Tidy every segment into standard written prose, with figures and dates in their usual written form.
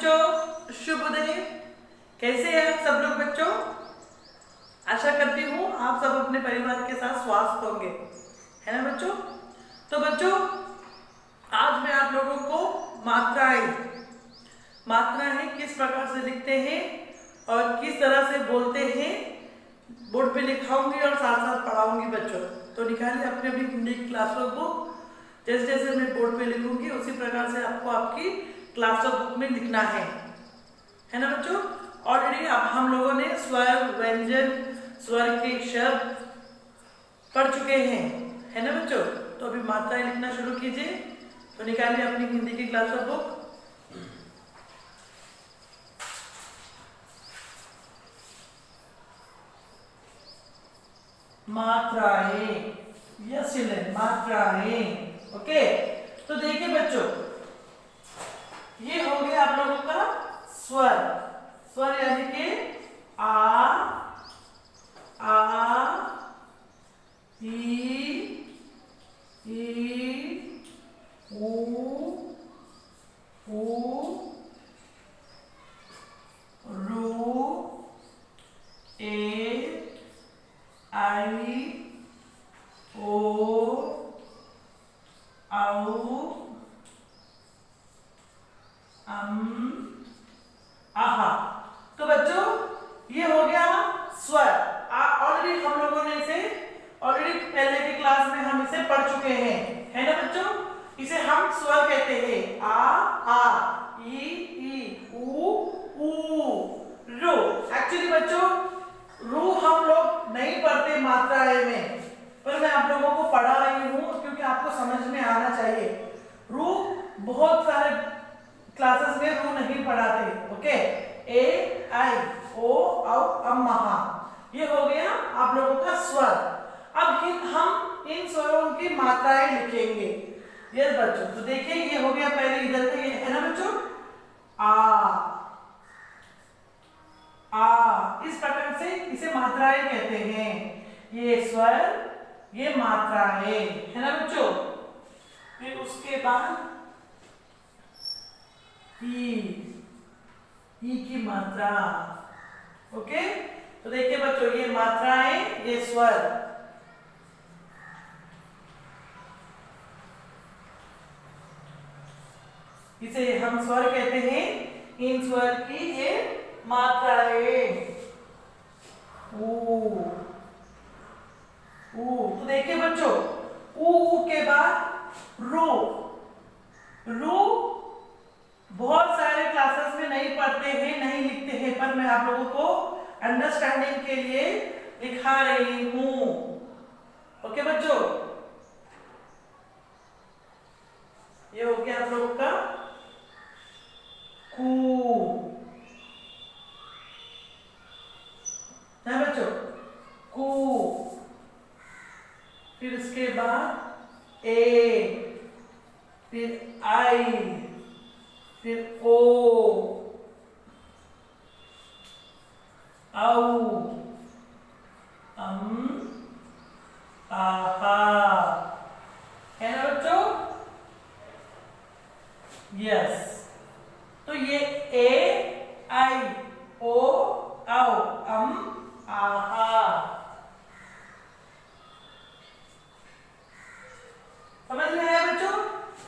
बच्चों, शुभ उदय। कैसे हैं आप सब लोग बच्चों? आशा करती हूँ आप सब अपने परिवार के साथ स्वस्थ होंगे, है ना बच्चों? तो बच्चों, आज मैं आप लोगों को मात्राएं किस प्रकार से लिखते हैं और किस तरह से बोलते हैं बोर्ड पे लिखाऊंगी और साथ साथ पढ़ाऊंगी बच्चों। तो निकालिए अपनी अपनी हिंदी की क्लासवर्क बुक। जैसे जैसे मैं बोर्ड पे लिखूंगी उसी प्रकार से आपको आपकी क्लासवर्क बुक में लिखना है ना बच्चों? ऑलरेडी अब हम लोगों ने स्वर, व्यंजन, स्वर के शब्द पढ़ चुके हैं, है ना बच्चों? तो अभी मात्राएं लिखना शुरू कीजिए। तो निकालिए अपनी हिंदी की क्लासवर्क बुक। मात्राएं, यस चिल्ड्रन, मात्राएं। ओके, तो देखिए बच्चों, ये हो गया आप लोगों का स्वर। स्वर यानी कि आ, ई, ऊ, रू, ए, आई, ओ, औ, आहा। तो बच्चों, ये हो गया स्वर। ऑलरेडी हम लोगों ने इसे पहले की क्लास में हम इसे पढ़ चुके हैं, है ना बच्चों? इसे हम स्वर कहते हैं। आ, ई, ऊ, रू। एक्चुअली बच्चों, रू हम लोग नहीं पढ़ते मात्राएं में, पर मैं आप लोगों को पढ़ा रही हूँ क्योंकि आपको समझ में आना चाहिए। रू बहुत सारे क्लासेस में रू नहीं पढ़ाते। ओके, ए, आई, ओ, औ, अम्मा। ये हो गया आप लोगों का स्वर। अब हम इन स्वरों की मात्राएं लिखेंगे। यस बच्चों, तो देखिए ये हो गया पहले इधर का, ये है ना बच्चों? आ, इस प्रकार से इसे मात्राएं कहते हैं। ये स्वर, ये मात्राएं, है ना बच्चों? फिर उसके बाद ई की मात्रा। ओके, तो देखिए बच्चों, ये मात्राएं, ये स्वर। इसे हम स्वर कहते हैं। इन स्वर की ये मात्राएं। ऊ, तो देखिए बच्चों, ऊ के बाद रू। बहुत सारे क्लासेस में नहीं पढ़ते हैं, नहीं लिखते हैं, पर मैं आप लोगों को अंडरस्टैंडिंग के लिए लिखा रही हूं। ओके बच्चों, ये हो गया आप लोगों का कू, है बच्चों? कू। फिर उसके बाद ए, फिर आई, फिर ओ, औ, आहा। है ना बच्चों? यस। तो ये ए, आई, ओ, औ, आहा। समझ में आया बच्चों?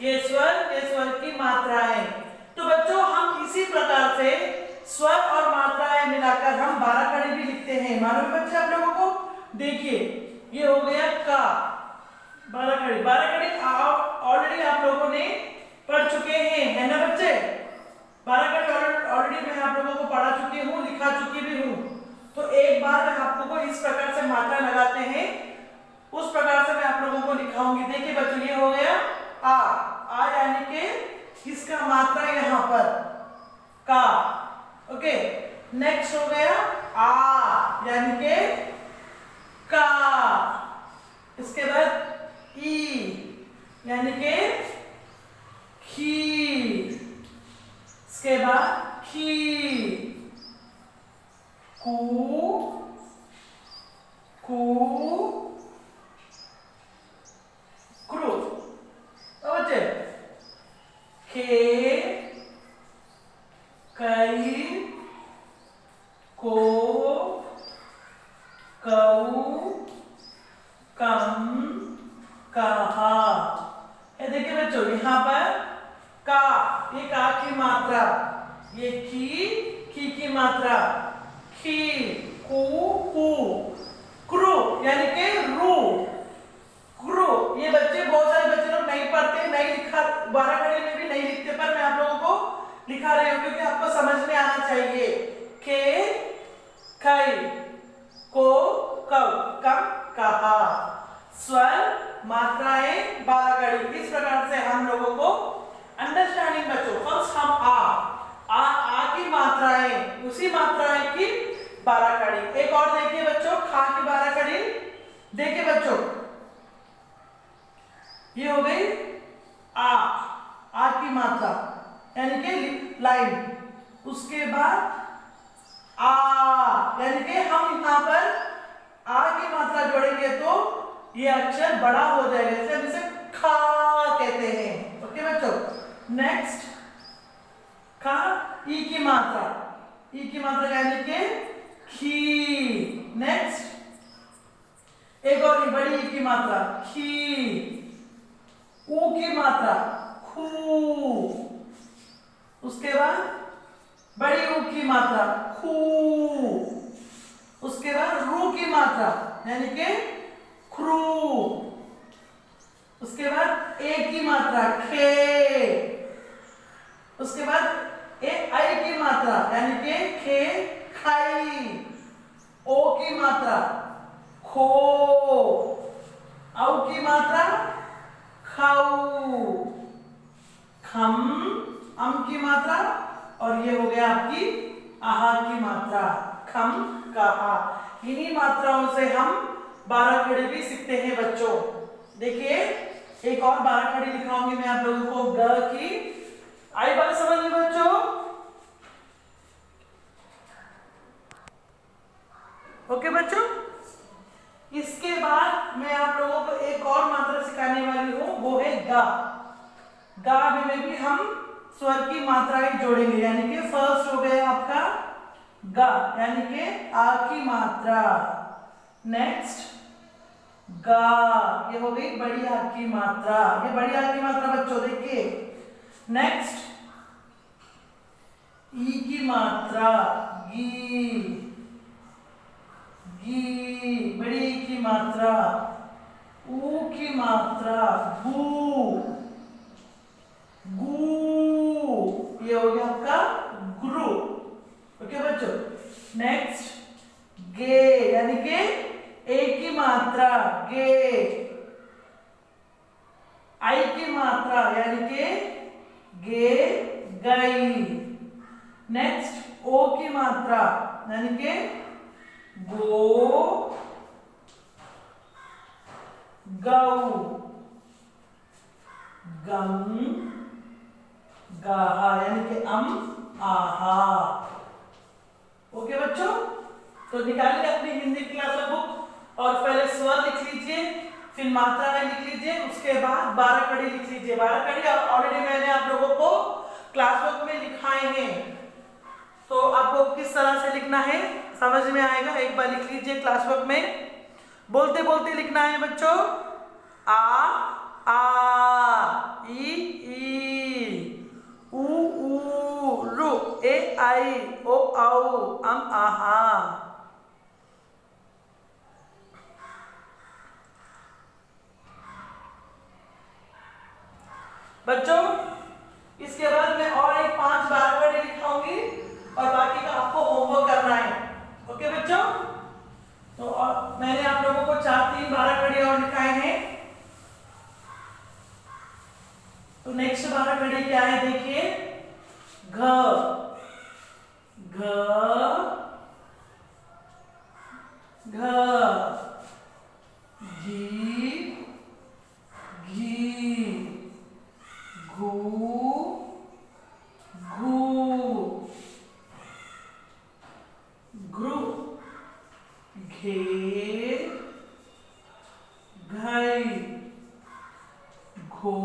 ये स्वर की मात्राएं। तो बच्चों, हम इसी प्रकार से स्वर और मात्राएं मिलाकर हम 12 कड़ी भी लिखते हैं। मालूम है बच्चे आप लोगों को? देखिए, ये हो गया का 12 कड़ी। 12 कड़ी ऑलरेडी आप लोगों ने पढ़ चुके हैं, है ना बच्चे? 12 कड़ी ऑलरेडी मैं आप लोगों को पढ़ा चुकी हूँ, लिखा चुकी भी हूँ। तो एक बार मैं आप लोगों को इस प्रकार से मात्रा लगाते हैं, उस प्रकार से मैं आप लोगों को लिखाऊंगी। देखिए बच्चों, ये हो गया आ यानी कि इसका मात्रा यहाँ पर का। ओके, नेक्स्ट हो गया आ यानी कि का। इसके बाद ई यानी कि खी। इसके बाद खी। कू, क्रू। बच्चे खे, बच्चों यहाँ पर का, ये का की मात्रा, ये की की मात्रा, खी, कू, कू, क्रू यानी कि रू, क्रू। ये बच्चे बहुत सारे बच्चे लोग नहीं पढ़ते, नहीं लिखा, 12 खड़ी में भी नहीं लिखते, पर मैं आप लोगों को लिखा रही हूँ क्योंकि आपको समझ में आना चाहिए। के, कई, को, कव, कम, कहा। स्वर मात्राएं 12 कड़ी। इस प्रकार से हम लोगों को अंडरस्टैंडिंग बच्चों, फर्स्ट हम आ की मात्राएं, उसी मात्राएं की 12 कड़ी। एक और देखिए बच्चों, खा की 12 कड़ी। देखिए बच्चों, ये हो गई आ की मात्रा यानी कि लाइन। उसके बाद आ यानी कि हम यहाँ पर आ की मात्रा जोड़ेंगे तो ये अक्षर बड़ा हो जाएगा, जैसे हम इसे खा कहते हैं। ओके बच्चों, नेक्स्ट खा, ई की मात्रा, ई की मात्रा यानी कि खी। नेक्स्ट एक और बड़ी ई की मात्रा, खी। ऊ की मात्रा, खू। उसके बाद बड़ी ऊ की मात्रा, खू। उसके बाद रू की मात्रा यानी कि क्रू। उसके बाद ए की मात्रा, खे। उसके बाद ए आई की मात्रा यानी कि खे, खाई। ओ की मात्रा, खो। औ की मात्रा, खाऊ। खम, अम की मात्रा, और ये हो गया आपकी आहा की मात्रा, खम, कहा। इन्हीं मात्राओं से हम 12 खड़ी भी सीखते हैं बच्चों। देखिए एक और 12 खड़ी लिखाऊंगी मैं आप लोगों को, ग की। आई बात समझ में बच्चों? ओके बच्चों, इसके बाद मैं आप लोगों को एक और मात्रा सिखाने वाली हूं, वो है गा। गा में भी हम स्वर की मात्राएं जोड़ेंगे, यानी कि फर्स्ट हो गया आपका गा यानी कि आ की मात्रा। नेक्स्ट गा, ये हो गई बड़ी आ की मात्रा, ये बड़ी आ की मात्रा बच्चों देखिए। नेक्स्ट ई की मात्रा, गी, गी, बड़ी ई की मात्रा। ऊ की मात्रा, गू, गू, ये हो गया आपका गुरु। ओके बच्चों, नेक्स्ट गे यानी कि ए की मात्रा, गे। आई की मात्रा यानी कि गे, गई। नेक्स्ट ओ की मात्रा यानी कि गो, गऊ, गम, गाहा यानी कि अम, आहा। ओके बच्चों, तो निकालिए अपनी हिंदी क्लास बुक और पहले स्वर लिख लीजिए, फिर मात्राएं लिख लीजिए, उसके बाद 12 कड़ी लिख लीजिए। 12 कड़ी ऑलरेडी मैंने आप लोगों को क्लास बुक में लिखाए हैं, तो आपको किस तरह से लिखना है समझ में आएगा। एक बार लिख लीजिए क्लास बुक में, बोलते बोलते लिखना है बच्चों। आ, ई, ऊ, रू, ए, आई, ओ, औ, अम, आहा। बच्चों इसके बाद मैं और एक 5 12 कड़ी लिखाऊंगी और बाकी का आपको होमवर्क करना है। ओके बच्चों, तो मैंने आप लोगों को 4 3 12 कड़ी और लिखाए हैं। तो नेक्स्ट 12 कड़ी क्या है देखिए, घ, घ, घ, घी, घी, घू, घू, घृ, घे, घई, घो,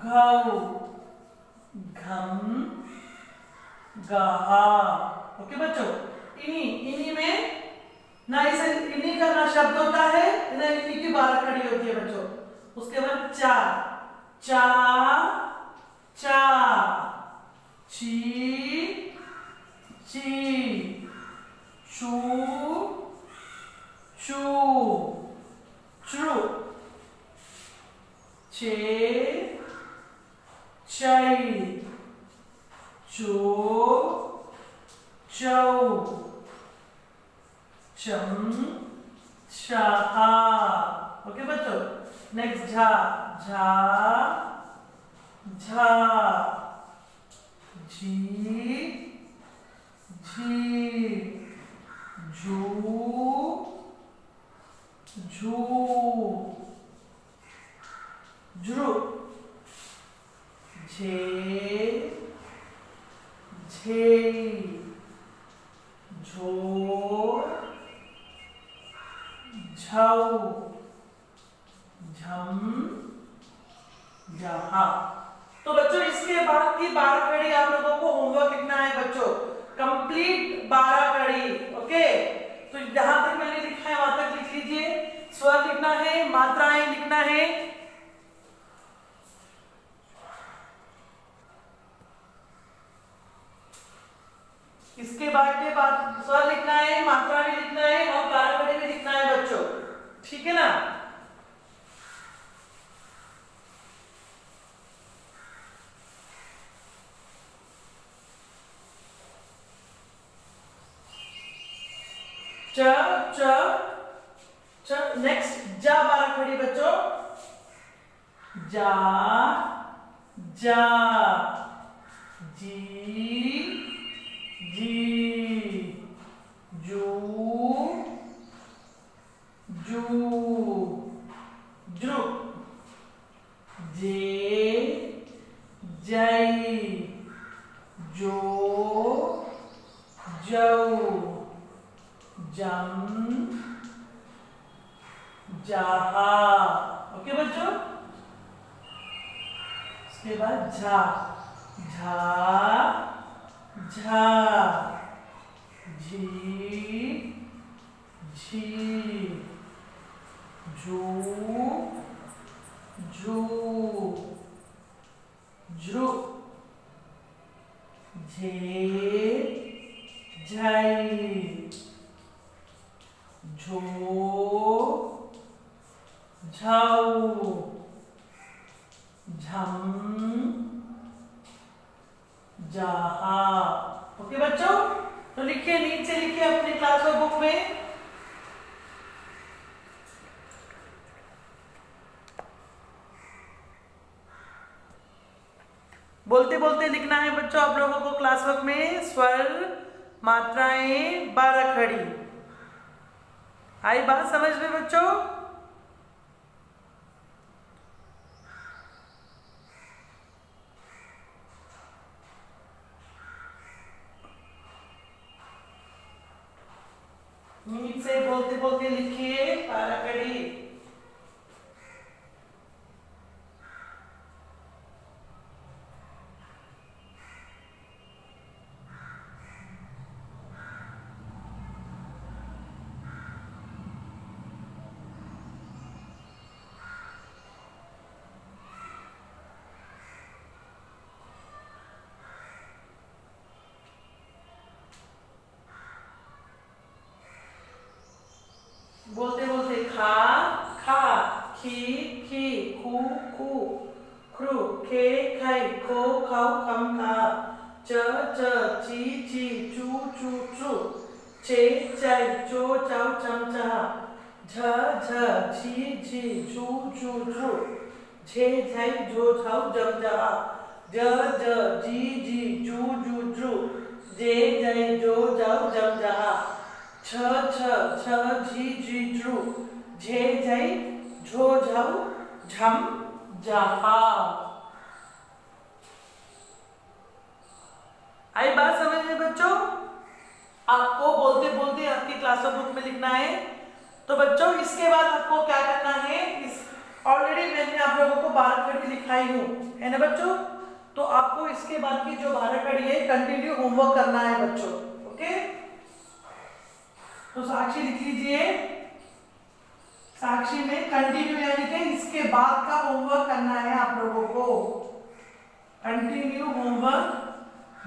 घऊ, घम, गाहा। ओके बच्चों, इन्हीं में ना इसे इन्हीं का ना शब्द होता है, ना इन्हीं की 12 कड़ी होती है बच्चों। उसके बाद चा, चा चा, ची ची, चू चू, चू, चे चई, चो चौ, चम चाहा। ओके बच्चों, नेक्स्ट झा, झा झा, झी झी, झू झू, झ्रू, झे झे, झो झौ, झम झहा। तो बच्चों इसके बाद की 12 कड़ी आप लोगों को होमवर्क लिखना है बच्चों, कंप्लीट 12 कड़ी। ओके, तो जहां तक मैंने लिखा है वहां तक लिख लीजिए। स्वर लिखना है, मात्राएं लिखना है। इसके बाद के बाद स्वर लिखना है, मात्रा भी लिखना है और 12 कड़ी भी लिखना है बच्चों, ठीक है ना। च च च, नेक्स्ट जा 12 खड़ी बच्चों, जा जा, जी जी, जू जू, जू, जे जई, जो जौ, जम जहा। ओके बच्चों, इसके बाद झा, झा झा, झी झी, झू झू, झ्रू, झे झई, झो झौ, झम जहा। ओके बच्चों, तो लिखिए, नीचे लिखिए अपनी क्लास बुक में। बोलते बोलते लिखना है बच्चों आप लोगों को क्लास वर्क में। स्वर, मात्राएं, 12 खड़ी। आई बात समझ में बच्चों? नीचे बोलते बोलते लिखिए 12 कड़ी। बोलते बोलते खा खा, खी खी, खू खू, ख्रू खे खै, खो खाओ खम खा, च च, ची ची, चू चू चू, चे चाय, चो चाओ चम चा, झ झ, झी झी, झू झू झू, झे झै, झो झाओ जम जा, ज ज, जी जी, जू जू जू, जे जै, जो जाओ जम जा, छ छ, छ झी झी झू, झे झै, झो झौ झम जहा। आई बात समझ में बच्चों? आपको बोलते बोलते आपकी क्लास बुक में लिखना है। तो बच्चों इसके बाद आपको क्या करना है, इस ऑलरेडी मैंने आप लोगों को 12 खड़ी लिखाई हूँ, है ना बच्चों। तो आपको इसके बाद की जो 12 खड़ी है कंटिन्यू होमवर्क करना है बच्चों। ओके, तो साक्षी लिख लीजिए, साक्षी में कंटिन्यू यानी कि इसके बाद का होमवर्क करना है आप लोगों को। कंटिन्यू होमवर्क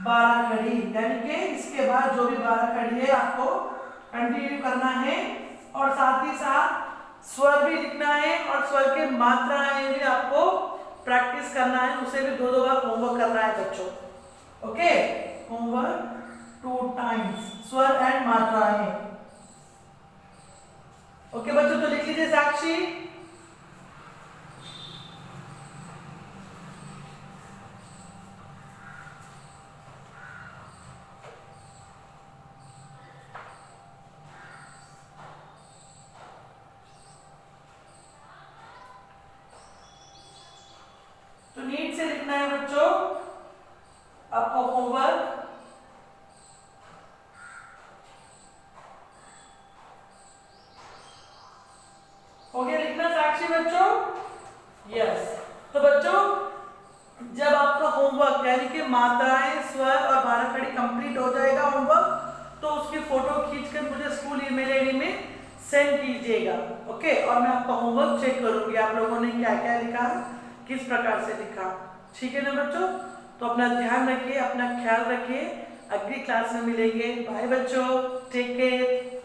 12 खड़ी यानी कि इसके बाद जो भी 12 खड़ी है आपको कंटिन्यू करना है, और साथ ही साथ स्वर भी लिखना है और स्वर के मात्राएं भी आपको प्रैक्टिस करना है, उसे भी 2-2 बार होमवर्क करना है बच्चों। ओके, होमवर्क 2 टाइम्स स्वर एंड मात्राएं। ओके बच्चों, तो लिख लीजिए साक्षी। तो नीट से लिखना है बच्चों आपको होमवर्क। हो गया लिखना साक्षी बच्चों? यस। तो बच्चों जब आपका होमवर्क यानी कि मात्राएं, स्वर और 12 खड़ी कंप्लीट हो जाएगा होमवर्क, तो उसकी फोटो खींचकर मुझे स्कूल ईमेल आईडी में सेंड कीजिएगा। ओके, और मैं आपका होमवर्क चेक करूंगी आप लोगों ने क्या क्या लिखा, किस प्रकार से लिखा। ठीक है ना बच्चों? तो अपना ध्यान रखिए, अपना ख्याल रखिए। अगली क्लास में मिलेंगे। बाय बच्चों, टेक केयर।